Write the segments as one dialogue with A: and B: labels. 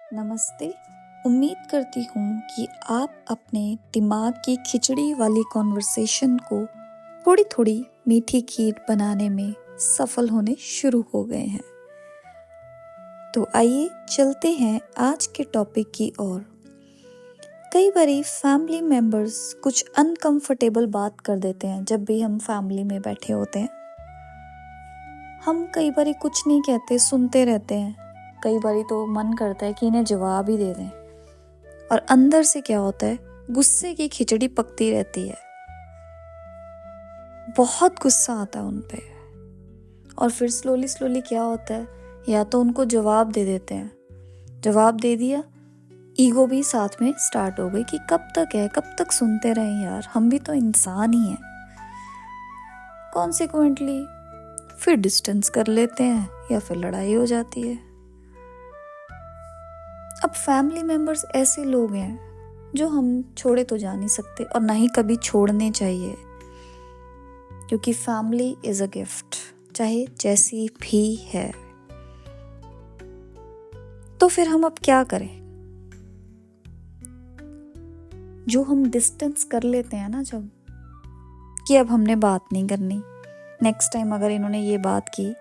A: नमस्ते। उम्मीद करती हूँ कि आप अपने दिमाग की खिचड़ी वाली कॉन्वर्सेशन को थोड़ी थोड़ी मीठी खीर बनाने में सफल होने शुरू हो गए हैं। तो आइए चलते हैं आज के टॉपिक की ओर। कई बारी फैमिली मेंबर्स कुछ अनकंफर्टेबल बात कर देते हैं जब भी हम फैमिली में बैठे होते हैं। हम कई बारी कुछ नहीं कहते, सुनते रहते हैं। कई बारी तो मन करता है कि इन्हें जवाब ही दे दें, और अंदर से क्या होता है, गुस्से की खिचड़ी पकती रहती है। बहुत गुस्सा आता है उन पे। और फिर स्लोली स्लोली क्या होता है, या तो उनको जवाब दे देते हैं। जवाब दे दिया, ईगो भी साथ में स्टार्ट हो गई कि कब तक है, कब तक सुनते रहें यार, हम भी तो इंसान ही हैं। कॉन्सिक्वेंटली फिर डिस्टेंस कर लेते हैं या फिर लड़ाई हो जाती है। अब फैमिली मेंबर्स ऐसे लोग हैं जो हम छोड़े तो जा नहीं सकते और ना ही कभी छोड़ने चाहिए, क्योंकि फैमिली इज अ गिफ्ट, चाहे जैसी भी है। तो फिर हम अब क्या करें? जो हम डिस्टेंस कर लेते हैं ना, जब कि अब हमने बात नहीं करनी, नेक्स्ट टाइम अगर इन्होंने ये बात की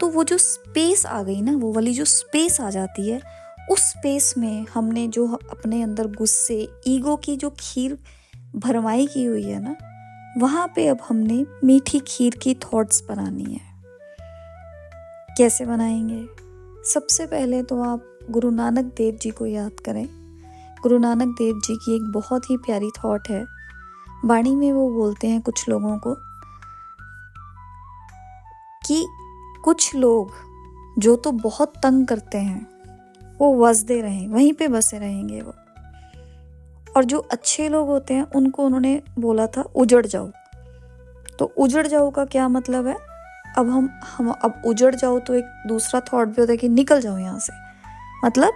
A: तो वो जो स्पेस आ गई ना, वो वाली जो स्पेस आ जाती है, उस स्पेस में हमने जो अपने अंदर गुस्से, ईगो की जो खीर भरमाई की हुई है ना, वहाँ पे अब हमने मीठी खीर की थॉट्स बनानी है। कैसे बनाएंगे? सबसे पहले तो आप गुरु नानक देव जी को याद करें। गुरु नानक देव जी की एक बहुत ही प्यारी थॉट है। वाणी में वो बोलते हैं कुछ लोगों को कि कुछ लोग जो तो बहुत तंग करते हैं वो वसदे रहें, वहीं पे बसे रहेंगे वो। और जो अच्छे लोग होते हैं उनको उन्होंने बोला था उजड़ जाओ। तो उजड़ जाओ का क्या मतलब है? अब हम अब उजड़ जाओ तो एक दूसरा थॉट भी होता है कि निकल जाओ यहाँ से। मतलब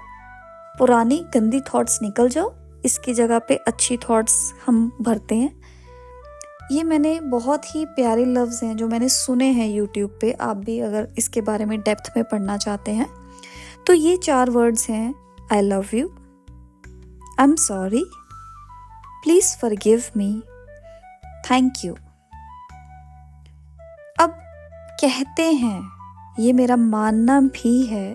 A: पुरानी गंदी थॉट्स निकल जाओ, इसकी जगह पे अच्छी थॉट्स हम भरते हैं। ये मैंने बहुत ही प्यारे लफ्ज़ हैं जो मैंने सुने हैं यूट्यूब पे। आप भी अगर इसके बारे में डेप्थ में पढ़ना चाहते हैं तो ये 4 वर्ड्स हैं: I love you, I am sorry, please forgive me, thank you. अब कहते हैं, ये मेरा मानना भी है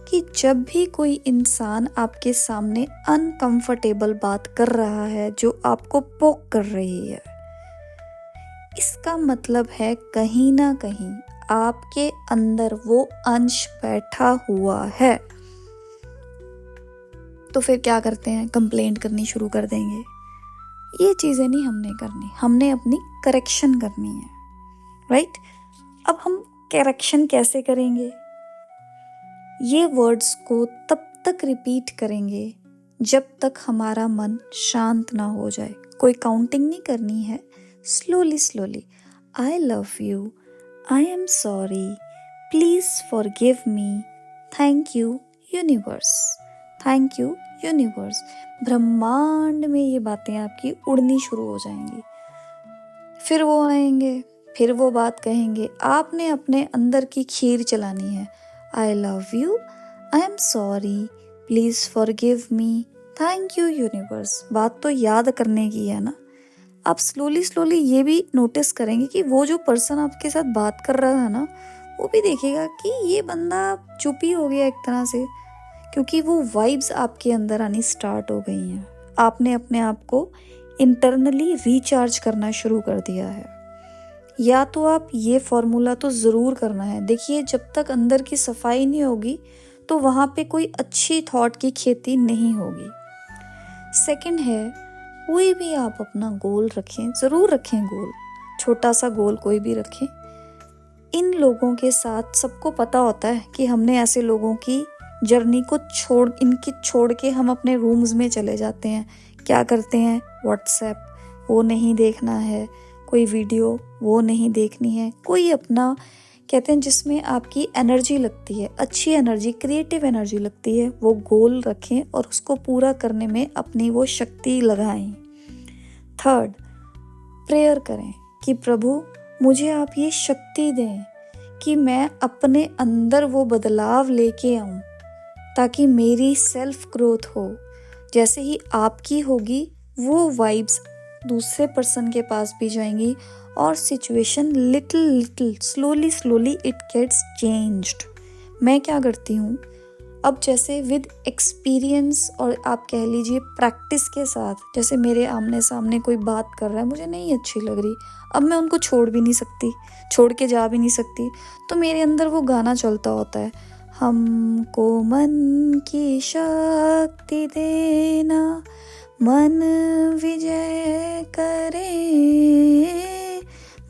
A: कि जब भी कोई इंसान आपके सामने अनकंफर्टेबल बात कर रहा है जो आपको पोक कर रही है, इसका मतलब है कहीं ना कहीं आपके अंदर वो अंश बैठा हुआ है। तो फिर क्या करते हैं? कंप्लेंट करनी शुरू कर देंगे। ये चीज़ें नहीं हमने करनी, हमने अपनी करेक्शन करनी है, राइट? अब हम करेक्शन कैसे करेंगे? ये वर्ड्स को तब तक रिपीट करेंगे जब तक हमारा मन शांत ना हो जाए। कोई काउंटिंग नहीं करनी है, slowly slowly. I love you, I am sorry, please forgive me, thank you universe, thank you universe. ब्रह्मांड में ये बातें आपकी उड़नी शुरू हो जाएंगी। फिर वो आएंगे, फिर वो बात कहेंगे। आपने अपने अंदर की खीर चलानी है। I love you, I am sorry, please forgive me, thank you universe. बात तो याद करने की है ना। आप स्लोली स्लोली ये भी नोटिस करेंगे कि वो जो पर्सन आपके साथ बात कर रहा है ना, वो भी देखेगा कि ये बंदा चुप ही हो गया एक तरह से, क्योंकि वो वाइब्स आपके अंदर आनी स्टार्ट हो गई हैं। आपने अपने आप को इंटरनली रिचार्ज करना शुरू कर दिया है। या तो आप ये फॉर्मूला तो ज़रूर करना है। देखिए, जब तक अंदर की सफाई नहीं होगी तो वहाँ पे कोई अच्छी थॉट की खेती नहीं होगी। सेकंड है, कोई भी आप अपना गोल रखें, ज़रूर रखें गोल, छोटा सा गोल कोई भी रखें। इन लोगों के साथ सबको पता होता है कि हमने ऐसे लोगों की जर्नी को छोड़ के हम अपने रूम्स में चले जाते हैं। क्या करते हैं? व्हाट्सएप वो नहीं देखना है, कोई वीडियो वो नहीं देखनी है, कोई अपना कहते हैं जिसमें आपकी एनर्जी लगती है, अच्छी एनर्जी, क्रिएटिव एनर्जी लगती है, वो गोल रखें और उसको पूरा करने में अपनी वो शक्ति लगाएं। थर्ड, प्रेयर करें कि प्रभु मुझे आप ये शक्ति दें कि मैं अपने अंदर वो बदलाव लेके आऊं ताकि मेरी सेल्फ ग्रोथ हो। जैसे ही आपकी होगी वो वाइब्स दूसरे पर्सन के पास भी जाएंगी और situation little slowly it gets changed. मैं क्या करती हूँ अब, जैसे विद एक्सपीरियंस और आप कह लीजिए प्रैक्टिस के साथ, जैसे मेरे आमने सामने कोई बात कर रहा है, मुझे नहीं अच्छी लग रही, अब मैं उनको छोड़ भी नहीं सकती, छोड़ के जा भी नहीं सकती, तो मेरे अंदर वो गाना चलता होता है, हमको मन की शक्ति देना, मन विजय करें,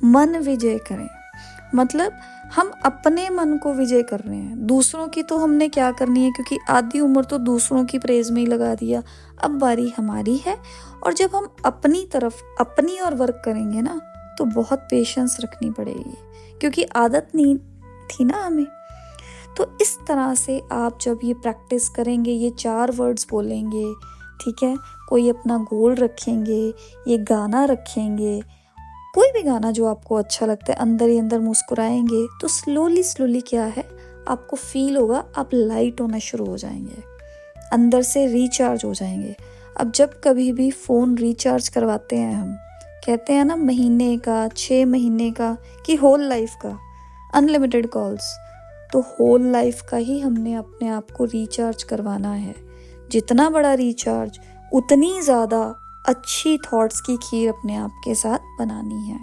A: मन विजय करें। मतलब हम अपने मन को विजय कर रहे हैं, दूसरों की तो हमने क्या करनी है, क्योंकि आधी उम्र तो दूसरों की प्रेज में ही लगा दिया, अब बारी हमारी है। और जब हम अपनी तरफ अपनी और वर्क करेंगे ना, तो बहुत पेशेंस रखनी पड़ेगी, क्योंकि आदत नहीं थी ना हमें। तो इस तरह से आप जब ये प्रैक्टिस करेंगे, ये 4 वर्ड्स बोलेंगे, ठीक है, कोई अपना गोल रखेंगे, ये गाना रखेंगे, कोई भी गाना जो आपको अच्छा लगता है, अंदर ही अंदर मुस्कुराएंगे, तो स्लोली क्या है, आपको फील होगा आप लाइट होना शुरू हो जाएंगे, अंदर से रिचार्ज हो जाएंगे। अब जब कभी भी फ़ोन रिचार्ज करवाते हैं, हम कहते हैं ना महीने का, 6 महीने का, कि होल लाइफ का, अनलिमिटेड कॉल्स, तो होल लाइफ का ही हमने अपने आप को रिचार्ज करवाना है। जितना बड़ा रिचार्ज, उतनी ज़्यादा अच्छी थॉट्स की खीर अपने आप के साथ बनानी है।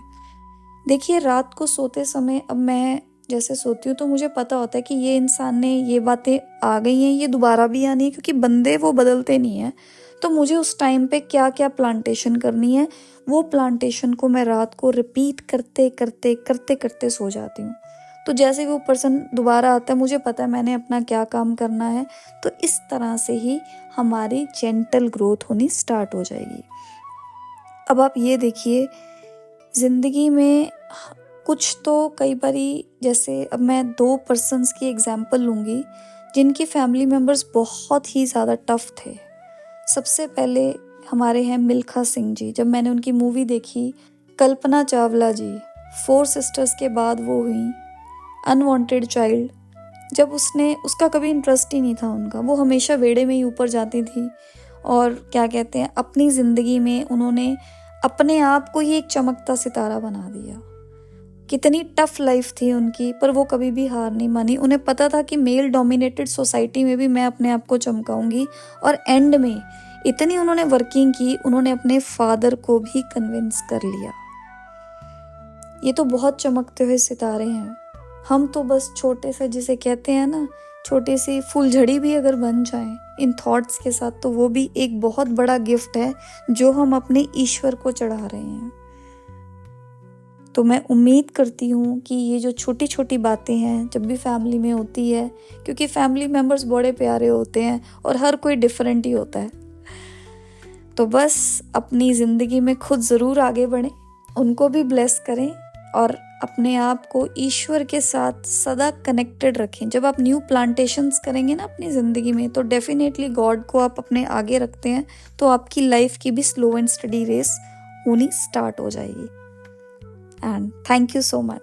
A: देखिए, रात को सोते समय, अब मैं जैसे सोती हूँ तो मुझे पता होता है कि ये इंसान ने ये बातें आ गई हैं, ये दोबारा भी आनी है, क्योंकि बंदे वो बदलते नहीं हैं। तो मुझे उस टाइम पे क्या क्या प्लांटेशन करनी है, वो प्लांटेशन को मैं रात को रिपीट करते सो जाती हूँ। तो जैसे वो पर्सन दोबारा आता है, मुझे पता है मैंने अपना क्या काम करना है। तो इस तरह से ही हमारी जेंटल ग्रोथ होनी स्टार्ट हो जाएगी। अब आप ये देखिए, ज़िंदगी में कुछ तो कई बारी, जैसे अब मैं 2 पर्सन्स की एग्जांपल लूँगी जिनकी फैमिली मेम्बर्स बहुत ही ज़्यादा टफ थे। सबसे पहले हमारे हैं मिल्खा सिंह जी। जब मैंने उनकी मूवी देखी, कल्पना चावला जी, 4 सिस्टर्स के बाद वो हुई अनवांटेड चाइल्ड। जब उसका कभी इंटरेस्ट ही नहीं था उनका, वो हमेशा वेड़े में ही ऊपर जाती थी, और क्या कहते हैं, अपनी ज़िंदगी में उन्होंने अपने आप को ही एक चमकता सितारा बना दिया। कितनी टफ लाइफ थी उनकी, पर वो कभी भी हार नहीं मानी। उन्हें पता था कि मेल डोमिनेटेड सोसाइटी में भी मैं अपने आप को चमकाऊंगी, और एंड में इतनी उन्होंने वर्किंग की, उन्होंने अपने फादर को भी कन्विंस कर लिया। ये तो बहुत चमकते हुए सितारे हैं। हम तो बस छोटे से, जिसे कहते हैं ना, छोटी सी फूलझड़ी भी अगर बन जाए इन थॉट्स के साथ, तो वो भी एक बहुत बड़ा गिफ्ट है जो हम अपने ईश्वर को चढ़ा रहे हैं। तो मैं उम्मीद करती हूँ कि ये जो छोटी छोटी बातें हैं, जब भी फैमिली में होती है, क्योंकि फैमिली मेम्बर्स बड़े प्यारे होते हैं और हर कोई डिफरेंट ही होता है, तो बस अपनी ज़िंदगी में खुद ज़रूर आगे बढ़ें, उनको भी ब्लेस करें, और अपने आप को ईश्वर के साथ सदा कनेक्टेड रखें। जब आप न्यू प्लांटेशंस करेंगे ना अपनी ज़िंदगी में, तो डेफिनेटली गॉड को आप अपने आगे रखते हैं, तो आपकी लाइफ की भी स्लो एंड स्टडी रेस होनी स्टार्ट हो जाएगी। And thank you so much.